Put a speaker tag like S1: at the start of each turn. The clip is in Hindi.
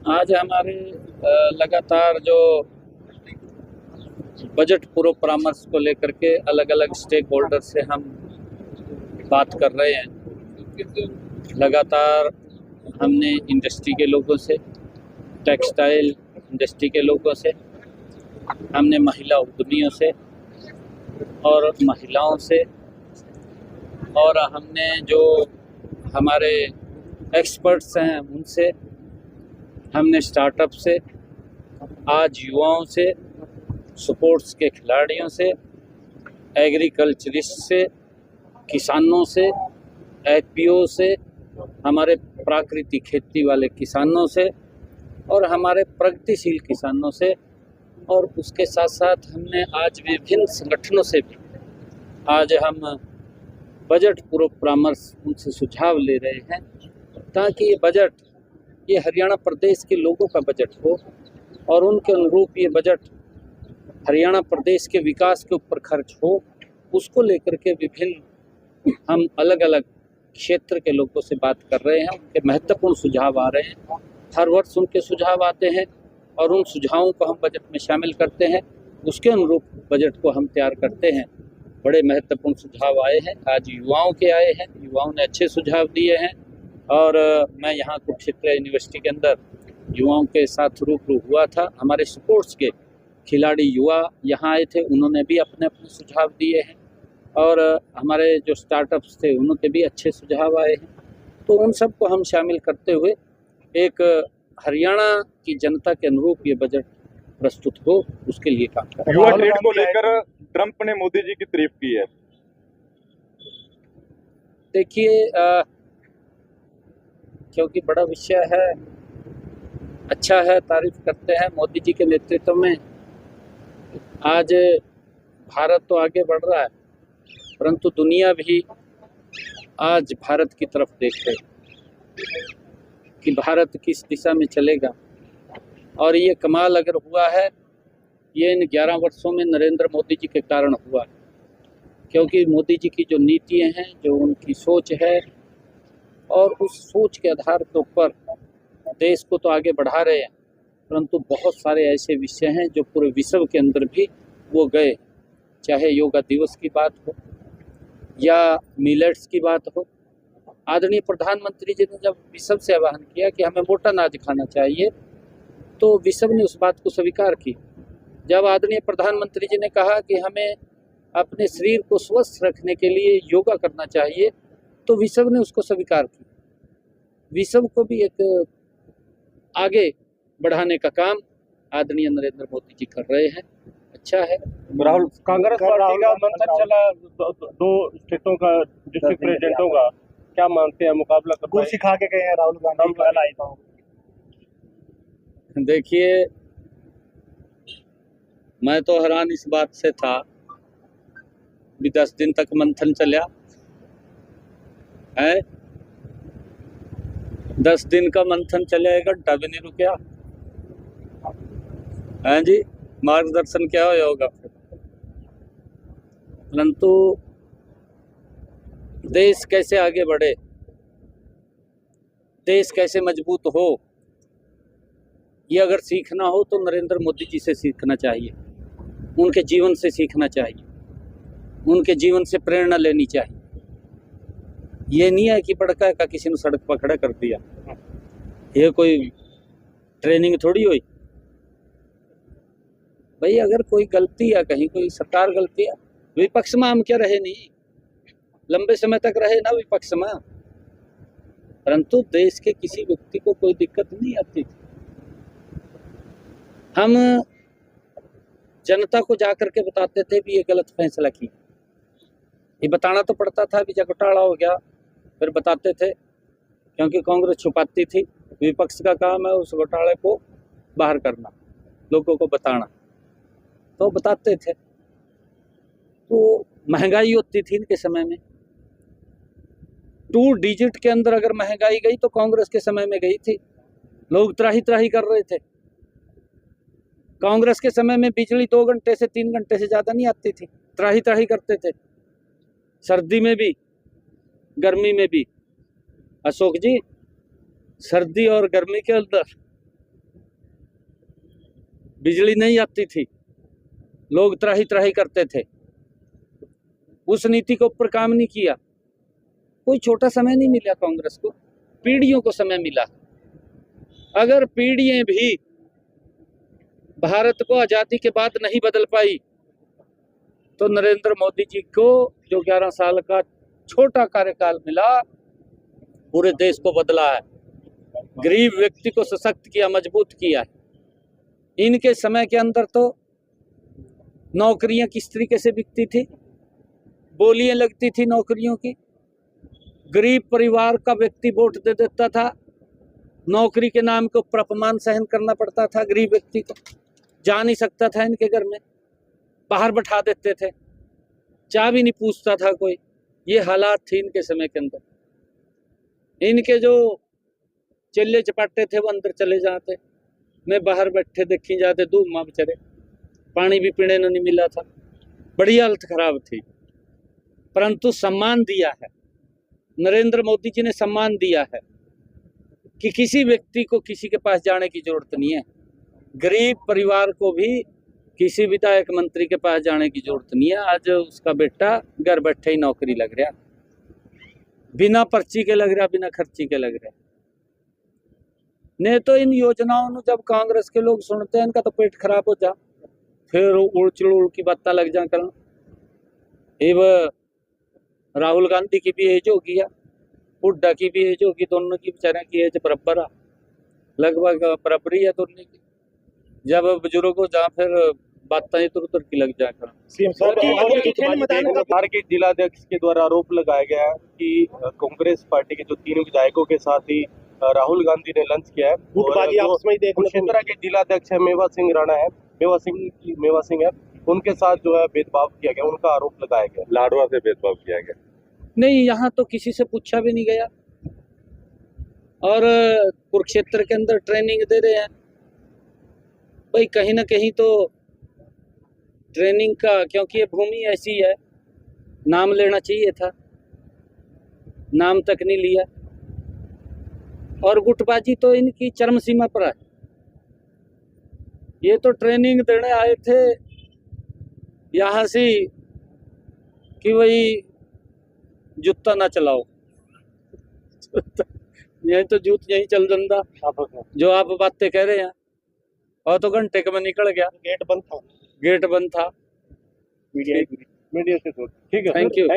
S1: आज हमारे लगातार जो बजट पूर्व परामर्श को लेकर के अलग अलग स्टेक होल्डर से हम बात कर रहे हैं। लगातार हमने इंडस्ट्री के लोगों से, टेक्सटाइल इंडस्ट्री के लोगों से, हमने महिला उद्यमियों से और महिलाओं से, और हमने जो हमारे एक्सपर्ट्स हैं उनसे, हमने स्टार्टअप से, आज युवाओं से, स्पोर्ट्स के खिलाड़ियों से, एग्रीकल्चरिस्ट से, किसानों से, एफपीओ से, हमारे प्राकृतिक खेती वाले किसानों से और हमारे प्रगतिशील किसानों से, और उसके साथ साथ हमने आज विभिन्न संगठनों से भी आज हम बजट पूर्व परामर्श उनसे सुझाव ले रहे हैं, ताकि ये बजट, ये हरियाणा प्रदेश के लोगों का बजट हो और उनके अनुरूप ये बजट हरियाणा प्रदेश के विकास के ऊपर खर्च हो। उसको लेकर के विभिन्न हम अलग अलग क्षेत्र के लोगों से बात कर रहे हैं। उनके महत्वपूर्ण सुझाव आ रहे हैं, हर वर्ष उनके सुझाव आते हैं और उन सुझावों को हम बजट में शामिल करते हैं। उसके अनुरूप बजट को हम तैयार करते हैं। बड़े महत्वपूर्ण सुझाव आए हैं, आज युवाओं के आए हैं, युवाओं ने अच्छे सुझाव दिए हैं और मैं यहाँ कुरुक्षेत्र यूनिवर्सिटी के अंदर युवाओं के साथ रूबरू हुआ था। हमारे स्पोर्ट्स के खिलाड़ी युवा यहाँ आए थे, उन्होंने भी अपने अपने सुझाव दिए हैं और हमारे जो स्टार्टअप्स थे उनके भी अच्छे सुझाव आए हैं। तो उन सबको हम शामिल करते हुए एक हरियाणा की जनता के अनुरूप ये बजट प्रस्तुत हो, उसके लिए काम करें।
S2: युवा ट्रेड को लेकर ट्रंप ने मोदी जी की तारीफ की है।
S1: देखिए, क्योंकि बड़ा विषय है, अच्छा है, तारीफ करते हैं। मोदी जी के नेतृत्व में आज भारत तो आगे बढ़ रहा है, परंतु दुनिया भी आज भारत की तरफ देख रही है कि भारत किस दिशा में चलेगा। और ये कमाल अगर हुआ है, ये इन 11 वर्षों में नरेंद्र मोदी जी के कारण हुआ है, क्योंकि मोदी जी की जो नीतियां हैं, जो उनकी सोच है, और उस सोच के आधार के ऊपर देश को तो आगे बढ़ा रहे हैं, परंतु बहुत सारे ऐसे विषय हैं जो पूरे विश्व के अंदर भी वो गए। चाहे योगा दिवस की बात हो या मिलेट्स की बात हो। आदरणीय प्रधानमंत्री जी ने जब विश्व से आह्वान किया कि हमें मोटा अनाज खाना चाहिए, तो विश्व ने उस बात को स्वीकार की। जब आदरणीय प्रधानमंत्री जी ने कहा कि हमें अपने शरीर को स्वस्थ रखने के लिए योगा करना चाहिए, तो विश्व ने उसको स्वीकार किया। विश्व को भी एक आगे बढ़ाने का काम आदरणीय नरेंद्र मोदी जी कर रहे हैं, अच्छा है।
S2: राहुल, कांग्रेस पार्टी का मंथन चला दो स्टेटों का, डिस्ट्रिक्ट प्रेसिडेंटों का, क्या मानते हैं मुकाबला कर
S3: कुछ सिखा के गए हैं राहुल गांधी?
S1: देखिए, मैं तो हैरान इस बात से था भी 10 दिन तक मंथन चला है। 10 दिन का मंथन चले, 1 घंटा भी नहीं रुका है जी। मार्गदर्शन क्या होगा फिर? परंतु देश कैसे आगे बढ़े, देश कैसे मजबूत हो, ये अगर सीखना हो तो नरेंद्र मोदी जी से सीखना चाहिए, उनके जीवन से सीखना चाहिए, उनके जीवन से प्रेरणा लेनी चाहिए। ये नहीं है कि बड़का का किसी ने सड़क पर खड़ा कर दिया, ये कोई ट्रेनिंग थोड़ी हुई भाई। अगर कोई गलती या कहीं कोई सरकार गलती है, विपक्ष में हम क्या रहे नहीं, लंबे समय तक रहे ना विपक्ष में, परंतु देश के किसी व्यक्ति को कोई दिक्कत नहीं आती थी। हम जनता को जाकर के बताते थे भी ये गलत फैसला किया, ये बताना तो पड़ता था भी जब घोटाला हो गया फिर बताते थे, क्योंकि कांग्रेस छुपाती थी। विपक्ष का काम है उस घोटाले को बाहर करना, लोगों को बताना, तो बताते थे। तो महंगाई होती थी इनके समय में, 2 डिजिट के अंदर अगर महंगाई गई तो कांग्रेस के समय में गई थी, लोग त्राही त्राही कर रहे थे। कांग्रेस के समय में बिजली 2 घंटे से 3 घंटे से ज़्यादा नहीं आती थी, त्राही त्राही करते थे, सर्दी में भी गर्मी में भी। अशोक जी, सर्दी और गर्मी के अंदर बिजली नहीं आती थी, लोग त्राही त्राही करते थे, उस नीति के ऊपर काम नहीं किया। कोई छोटा समय नहीं मिला कांग्रेस को, पीढ़ियों को समय मिला। अगर पीढ़ियां भी भारत को आज़ादी के बाद नहीं बदल पाई तो नरेंद्र मोदी जी को जो 11 साल का छोटा कार्यकाल मिला, पूरे देश को बदला है, गरीब व्यक्ति को सशक्त किया, मजबूत किया है। इनके समय के अंदर तो नौकरियां किस तरीके से बिकती थी, बोलियां लगती थी नौकरियों की, गरीब परिवार का व्यक्ति वोट दे देता था, नौकरी के नाम के ऊपर अपमान सहन करना पड़ता था, गरीब व्यक्ति को जा नहीं सकता था इनके घर में, बाहर बैठा देते थे, चाय भी नहीं पूछता था कोई। ये हालात थे इनके समय के अंदर। इनके जो चेले चपाटे थे वो अंदर चले जाते, मैं बाहर बैठे देखी जाते, धूप माँ बेचारे, पानी भी पीने नहीं मिला था, बड़ी हालत खराब थी। परंतु सम्मान दिया है नरेंद्र मोदी जी ने, सम्मान दिया है कि किसी व्यक्ति को किसी के पास जाने की जरूरत नहीं है, गरीब परिवार को भी किसी विधायक मंत्री के पास जाने की जरूरत नहीं है। आज उसका बेटा घर बैठे ही नौकरी लग रहा, बिना पर्ची के लग रहा, बिना खर्ची के लग रहा। नहीं तो इन योजनाओं में जब कांग्रेस के लोग सुनते हैं इनका तो पेट खराब हो जा, फिर उड़ चिड़ की बातें लग जा कर। राहुल गांधी की भी एज होगी, हुड्डा की भी एज होगी, दोनों की बेचारे की एज बराबर है, लगभग बराबरी है दोनों की। जब बुजुर्ग हो जा फिर बातें इधर उधर की लग जाकर।
S2: बिहार के जिलाध्यक्ष के द्वारा आरोप लगाया गया है कि कांग्रेस पार्टी के जो 3 विधायकों के साथ ही राहुल गांधी ने लंच किया है। कुरुक्षेत्र के जिलाध्यक्ष है मेवा सिंह राणा है, मेवा सिंह है, उनके साथ जो है भेदभाव किया गया, उनका आरोप लगाया गया, लाडवा से भेदभाव किया गया।
S1: नहीं, यहाँ तो किसी से पूछा भी नहीं गया, और कुरुक्षेत्र के अंदर ट्रेनिंग दे रहे हैं भाई, कहीं ना कहीं तो ट्रेनिंग का, क्योंकि ये भूमि ऐसी है, नाम लेना चाहिए था, नाम तक नहीं लिया, और गुटबाजी तो इनकी चरम सीमा पर है। ये तो ट्रेनिंग देने आए थे यहाँ से कि वही जूता ना चलाओ यही तो जूत यही चल दंदा जो आप बातें कह रहे हैं, और तो घंटे के में निकल गया, गेट बंद था, मीडिया से। ठीक है,
S2: थैंक यू।